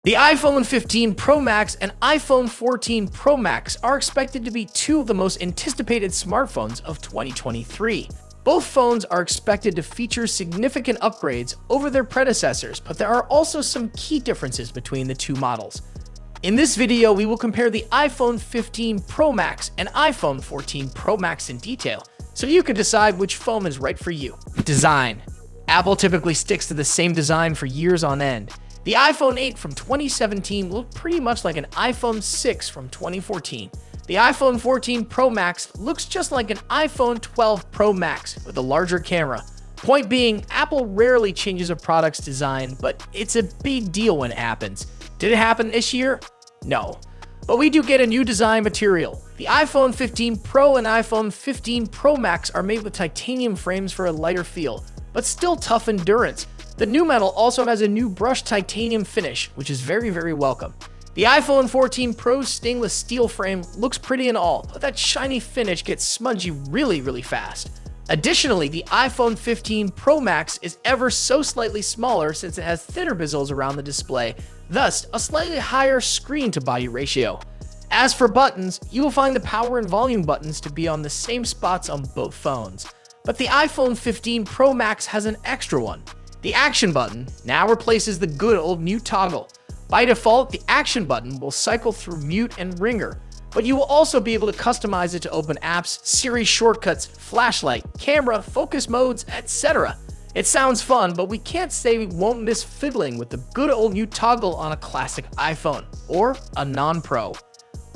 The iPhone 15 Pro Max and iPhone 14 Pro Max are expected to be two of the most anticipated smartphones of 2023. Both phones are expected to feature significant upgrades over their predecessors, but there are also some key differences between the two models. In this video, we will compare the iPhone 15 Pro Max and iPhone 14 Pro Max in detail, so you can decide which phone is right for you. Design. Apple typically sticks to the same design for years on end. The iPhone 8 from 2017 looked pretty much like an iPhone 6 from 2014. The iPhone 14 Pro Max looks just like an iPhone 12 Pro Max with a larger camera. Point being, Apple rarely changes a product's design, but it's a big deal when it happens. Did it happen this year? No. But we do get a new design material. The iPhone 15 Pro and iPhone 15 Pro Max are made with titanium frames for a lighter feel, but still tough endurance. The new metal also has a new brushed titanium finish, which is very welcome. The iPhone 14 Pro's stainless steel frame looks pretty and all, but that shiny finish gets smudgy really fast. Additionally, the iPhone 15 Pro Max is ever so slightly smaller since it has thinner bezels around the display, thus a slightly higher screen-to-body ratio. As for buttons, you will find the power and volume buttons to be on the same spots on both phones. But the iPhone 15 Pro Max has an extra one. The Action button now replaces the good old mute toggle. By default, the Action button will cycle through mute and ringer, but you will also be able to customize it to open apps, Siri shortcuts, flashlight, camera, focus modes, etc. It sounds fun, but we can't say we won't miss fiddling with the good old mute toggle on a classic iPhone or a non-Pro.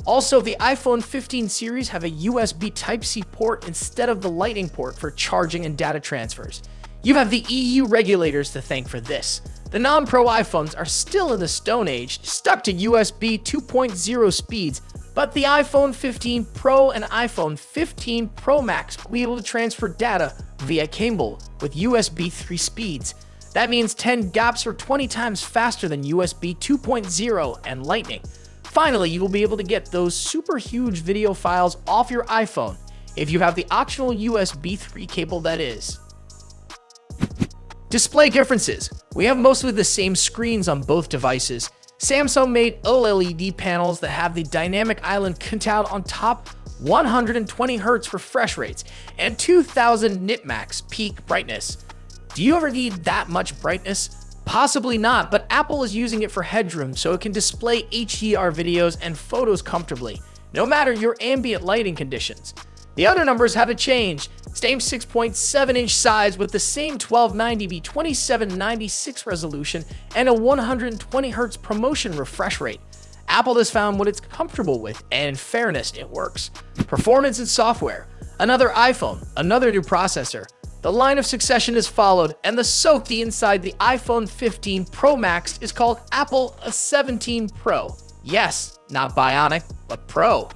Also, the iPhone 15 series have a USB Type-C port instead of the Lightning port for charging and data transfers. You have the EU regulators to thank for this. The non-Pro iPhones are still in the Stone Age, stuck to USB 2.0 speeds, but the iPhone 15 Pro and iPhone 15 Pro Max will be able to transfer data via cable with USB 3 speeds. That means 10 gaps or 20 times faster than USB 2.0 and Lightning. Finally, you will be able to get those super huge video files off your iPhone if you have the optional USB 3 cable that is. Display differences. We have mostly the same screens on both devices. Samsung made OLED panels that have the dynamic island cutout on top, 120 Hz refresh rates, and 2000 nitmax peak brightness. Do you ever need that much brightness? Possibly not, but Apple is using it for headroom so it can display HDR videos and photos comfortably, no matter your ambient lighting conditions. The other numbers haven't changed. Same 6.7-inch size with the same 1290 x 2796 resolution and a 120 Hz promotion refresh rate. Apple has found what it's comfortable with, and in fairness, it works. Performance and software. Another iPhone, another new processor. The line of succession is followed, and the SoC inside the iPhone 15 Pro Max is called Apple A17 Pro. Yes, not Bionic, but Pro.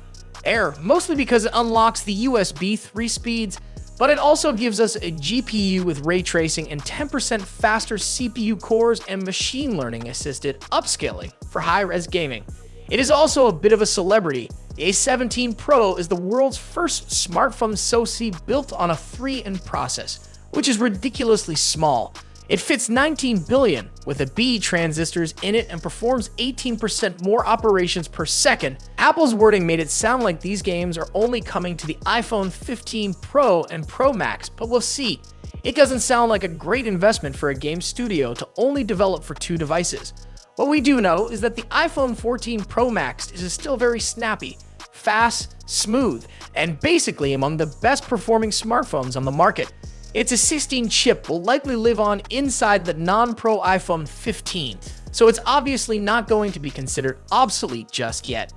Air, mostly because it unlocks the USB 3 speeds, but it also gives us a GPU with ray tracing and 10% faster CPU cores and machine learning assisted upscaling for high-res gaming. It is also a bit of a celebrity. The A17 Pro is the world's first smartphone SoC built on a 3-in process, which is ridiculously small. It fits 19 billion with a B transistors in it and performs 18% more operations per second. Apple's wording made it sound like these games are only coming to the iPhone 15 Pro and Pro Max, but we'll see. It doesn't sound like a great investment for a game studio to only develop for 2 devices. What we do know is that the iPhone 14 Pro Max is still very snappy, fast, smooth, and basically among the best performing smartphones on the market. Its A16 chip will likely live on inside the non-Pro iPhone 15, so it's obviously not going to be considered obsolete just yet.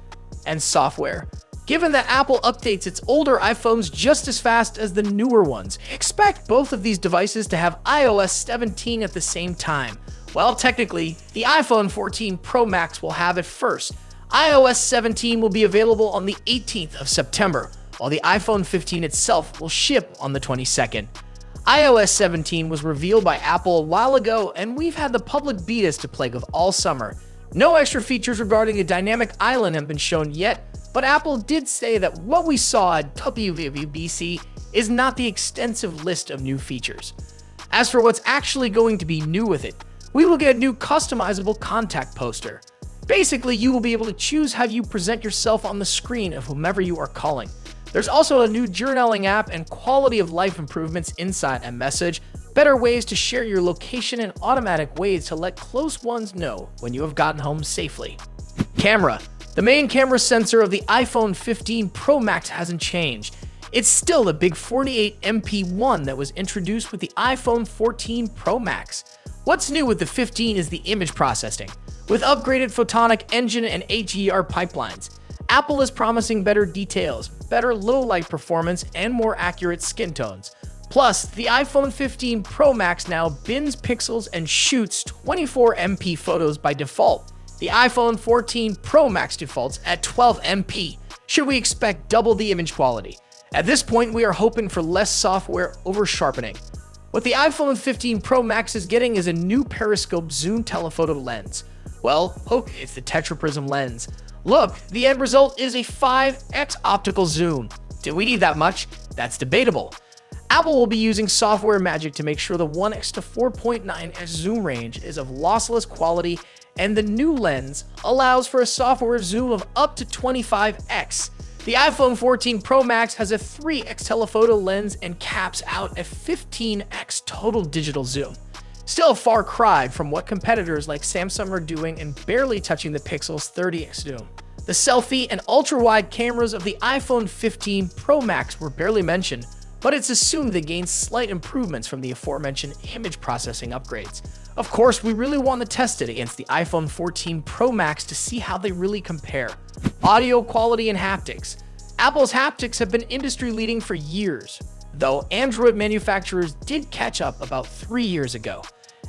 And software. Given that Apple updates its older iPhones just as fast as the newer ones, expect both of these devices to have iOS 17 at the same time. Well, technically, the iPhone 14 Pro Max will have it first. iOS 17 will be available on the 18th of September, while the iPhone 15 itself will ship on the 22nd. iOS 17 was revealed by Apple a while ago, and we've had the public betas to play with all summer. No extra features regarding a dynamic island have been shown yet, but Apple did say that what we saw at WWDC is not the extensive list of new features. As for what's actually going to be new with it, we will get a new customizable contact poster. Basically, you will be able to choose how you present yourself on the screen of whomever you are calling. There's also a new journaling app and quality of life improvements inside a message, better ways to share your location, and automatic ways to let close ones know when you have gotten home safely. Camera. The main camera sensor of the iPhone 15 Pro Max hasn't changed. It's still the big 48MP that was introduced with the iPhone 14 Pro Max. What's new with the 15 is the image processing. With upgraded photonic engine and HDR pipelines, Apple is promising better details, better low-light performance, and more accurate skin tones. Plus, the iPhone 15 Pro Max now bins pixels and shoots 24MP photos by default. The iPhone 14 Pro Max defaults at 12MP. Should we expect double the image quality? At this point, we are hoping for less software over-sharpening. What the iPhone 15 Pro Max is getting is a new periscope zoom telephoto lens. Well, it's the tetraprism lens. Look, the end result is a 5x optical zoom. Do we need that much? That's debatable. Apple will be using software magic to make sure the 1x to 4.9x zoom range is of lossless quality, and the new lens allows for a software zoom of up to 25x. The iPhone 14 Pro Max has a 3x telephoto lens and caps out a 15x total digital zoom. Still a far cry from what competitors like Samsung are doing and barely touching the Pixel's 30x zoom. The selfie and ultra-wide cameras of the iPhone 15 Pro Max were barely mentioned, but it's assumed they gained slight improvements from the aforementioned image processing upgrades. Of course, we really want to test it against the iPhone 14 Pro Max to see how they really compare. Audio quality and haptics. Apple's haptics have been industry-leading for years, though Android manufacturers did catch up about 3 years ago.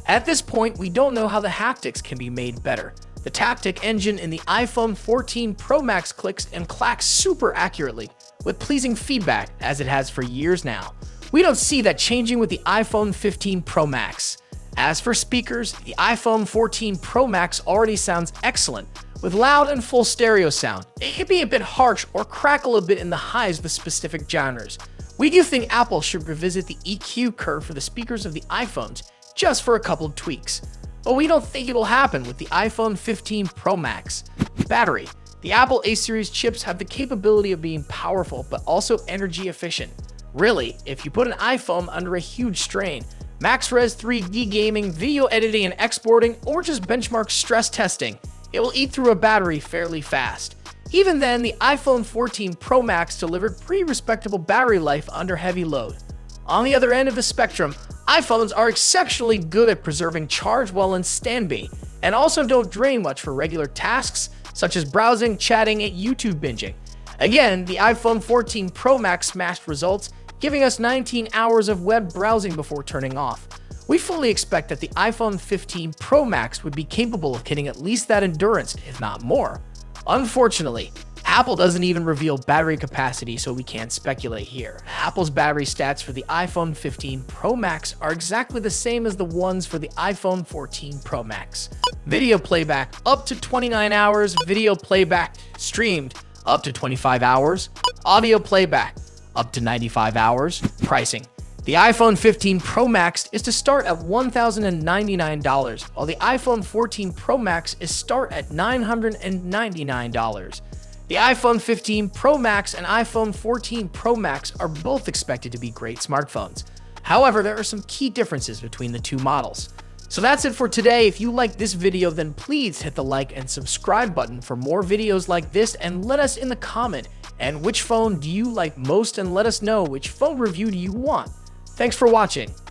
At this point, we don't know how the haptics can be made better. The Haptic engine in the iPhone 14 Pro Max clicks and clacks super accurately, with pleasing feedback as it has for years now. We don't see that changing with the iPhone 15 Pro Max. As for speakers, the iPhone 14 Pro Max already sounds excellent, with loud and full stereo sound. It can be a bit harsh or crackle a bit in the highs with specific genres. We do think Apple should revisit the EQ curve for the speakers of the iPhones, just for a couple of tweaks. But we don't think it'll happen with the iPhone 15 Pro Max. Battery. The Apple A series chips have the capability of being powerful but also energy efficient. Really, if you put an iPhone under a huge strain, max res 3D gaming, video editing and exporting, or just benchmark stress testing, it will eat through a battery fairly fast. Even then, the iPhone 14 Pro Max delivered pretty respectable battery life under heavy load. On the other end of the spectrum, iPhones are exceptionally good at preserving charge while in standby, and also don't drain much for regular tasks such as browsing, chatting, and YouTube binging. Again, the iPhone 14 Pro Max smashed results, giving us 19 hours of web browsing before turning off. We fully expect that the iPhone 15 Pro Max would be capable of hitting at least that endurance, if not more. Unfortunately, Apple doesn't even reveal battery capacity, so we can't speculate here. Apple's battery stats for the iPhone 15 Pro Max are exactly the same as the ones for the iPhone 14 Pro Max. Video playback up to 29 hours, video playback streamed up to 25 hours, audio playback up to 95 hours. Pricing. The iPhone 15 Pro Max is to start at $1,099, while the iPhone 14 Pro Max is start at $999. The iPhone 15 Pro Max and iPhone 14 Pro Max are both expected to be great smartphones. However, there are some key differences between the two models. So that's it for today. If you liked this video, then please hit the like and subscribe button for more videos like this, and let us in the comment and which phone do you like most, and let us know which phone review do you want. Thanks for watching.